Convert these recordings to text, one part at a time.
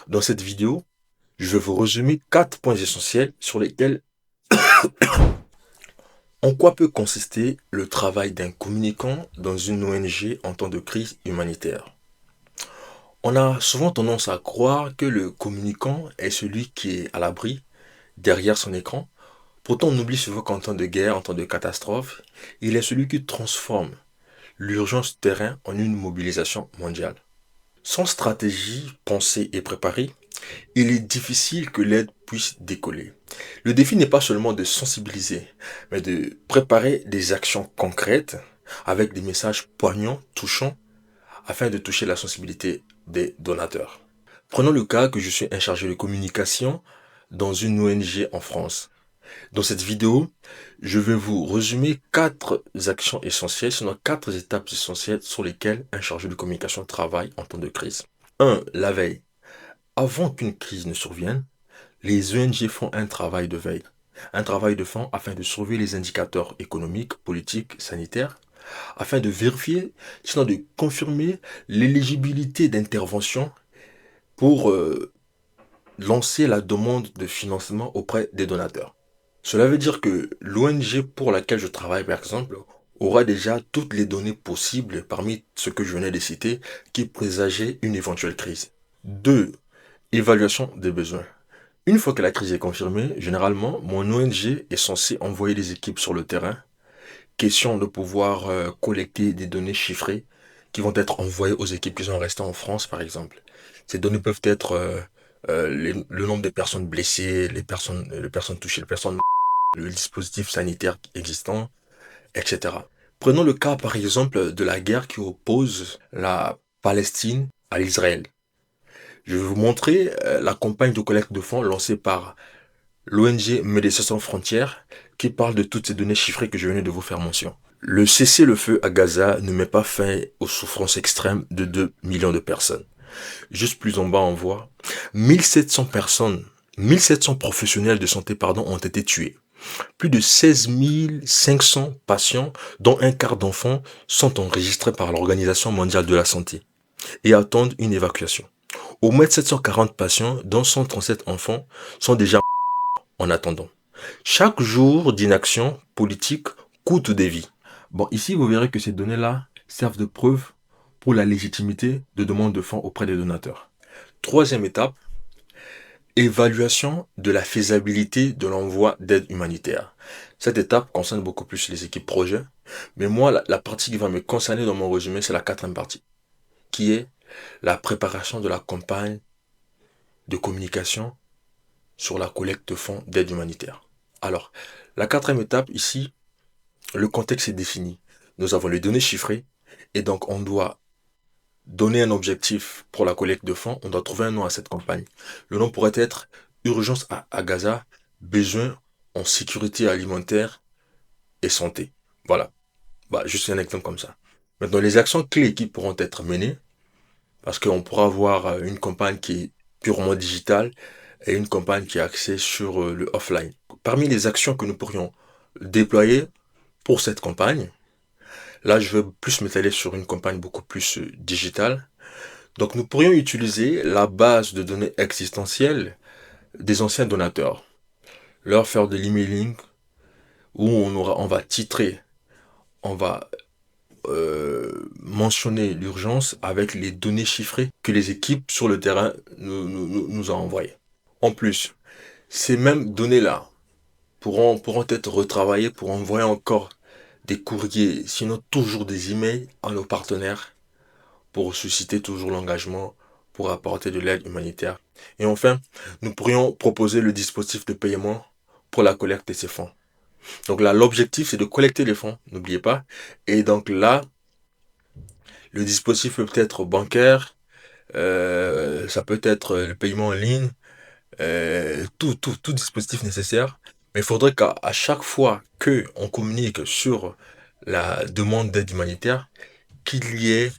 Dans cette vidéo, je vais vous résumer 4 points essentiels sur lesquels en quoi peut consister le travail d'un communicant dans une ONG en temps de crise humanitaire. On a souvent tendance à croire que le communicant est celui qui est à l'abri, derrière son écran. Pourtant, on oublie souvent qu'en temps de guerre, en temps de catastrophe, il est celui qui transforme l'urgence terrain en une mobilisation mondiale. Sans stratégie pensée et préparée, il est difficile que l'aide puisse décoller. Le défi n'est pas seulement de sensibiliser, mais de préparer des actions concrètes avec des messages poignants, touchants, afin de toucher la sensibilité des donateurs. Prenons le cas que je suis un chargé de communication dans une ONG en France. Dans cette vidéo, je vais vous résumer 4 actions essentielles, sinon 4 étapes essentielles sur lesquelles un chargé de communication travaille en temps de crise. 1. La veille. Avant qu'une crise ne survienne, les ONG font un travail de veille, un travail de fond afin de surveiller les indicateurs économiques, politiques, sanitaires, afin de vérifier, sinon de confirmer l'éligibilité d'intervention pour lancer la demande de financement auprès des donateurs. Cela veut dire que l'ONG pour laquelle je travaille, par exemple, aura déjà toutes les données possibles parmi ce que je venais de citer qui présageaient une éventuelle crise. 2. Évaluation des besoins. Une fois que la crise est confirmée, généralement, mon ONG est censé envoyer des équipes sur le terrain. Question de pouvoir collecter des données chiffrées qui vont être envoyées aux équipes qui sont restées en France, par exemple. Ces données peuvent être le nombre de personnes blessées, les personnes touchées, le dispositif sanitaire existant, etc. Prenons le cas, par exemple, de la guerre qui oppose la Palestine à l'Israël. Je vais vous montrer la campagne de collecte de fonds lancée par l'ONG Médecins sans frontières qui parle de toutes ces données chiffrées que je venais de vous faire mention. Le cessez-le-feu à Gaza ne met pas fin aux souffrances extrêmes de 2 millions de personnes. Juste plus en bas, on voit 1700 personnes, 1700 professionnels de santé ont été tués. Plus de 16 500 patients, dont un quart d'enfants, sont enregistrés par l'Organisation mondiale de la santé et attendent une évacuation. Au moins 740 patients, dont 137 enfants, sont déjà en attendant. Chaque jour d'inaction politique coûte des vies. Bon, ici, vous verrez que ces données-là servent de preuve pour la légitimité de demande de fonds auprès des donateurs. Troisième étape, évaluation de la faisabilité de l'envoi d'aide humanitaire. Cette étape concerne beaucoup plus les équipes projets, mais moi, la partie qui va me concerner dans mon résumé, c'est la quatrième partie, qui est la préparation de la campagne de communication sur la collecte de fonds d'aide humanitaire. Alors, la quatrième étape ici, le contexte est défini. Nous avons les données chiffrées et donc on doit donner un objectif pour la collecte de fonds. On doit trouver un nom à cette campagne. Le nom pourrait être Urgence à Gaza, besoin en sécurité alimentaire et santé. Voilà. Juste un exemple comme ça. Maintenant, les actions clés qui pourront être menées, parce qu'on pourra avoir une campagne qui est purement digitale et une campagne qui est axée sur le offline. Parmi les actions que nous pourrions déployer pour cette campagne, là je vais plus m'étaler sur une campagne beaucoup plus digitale. Donc nous pourrions utiliser la base de données existentielle des anciens donateurs, leur faire de l'emailing où on va titrer, on va mentionner l'urgence avec les données chiffrées que les équipes sur le terrain nous ont envoyées. En plus, ces mêmes données-là pourront être retravaillées pour envoyer encore des courriers, sinon toujours des emails à nos partenaires pour susciter toujours l'engagement pour apporter de l'aide humanitaire. Et enfin, nous pourrions proposer le dispositif de paiement pour la collecte de ces fonds. Donc là, l'objectif, c'est de collecter les fonds, n'oubliez pas. Et donc là, le dispositif peut être bancaire, ça peut être le paiement en ligne, tout dispositif nécessaire. Mais il faudrait qu'à chaque fois qu'on communique sur la demande d'aide humanitaire, qu'il y ait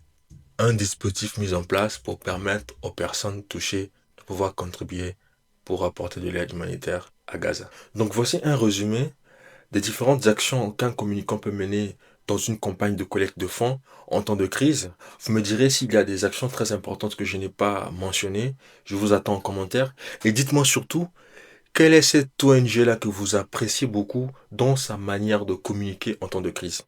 un dispositif mis en place pour permettre aux personnes touchées de pouvoir contribuer pour apporter de l'aide humanitaire à Gaza. Donc voici un résumé des différentes actions qu'un communicant peut mener dans une campagne de collecte de fonds en temps de crise. Vous me direz s'il y a des actions très importantes que je n'ai pas mentionnées. Je vous attends en commentaire. Et dites-moi surtout, quelle est cette ONG-là que vous appréciez beaucoup dans sa manière de communiquer en temps de crise?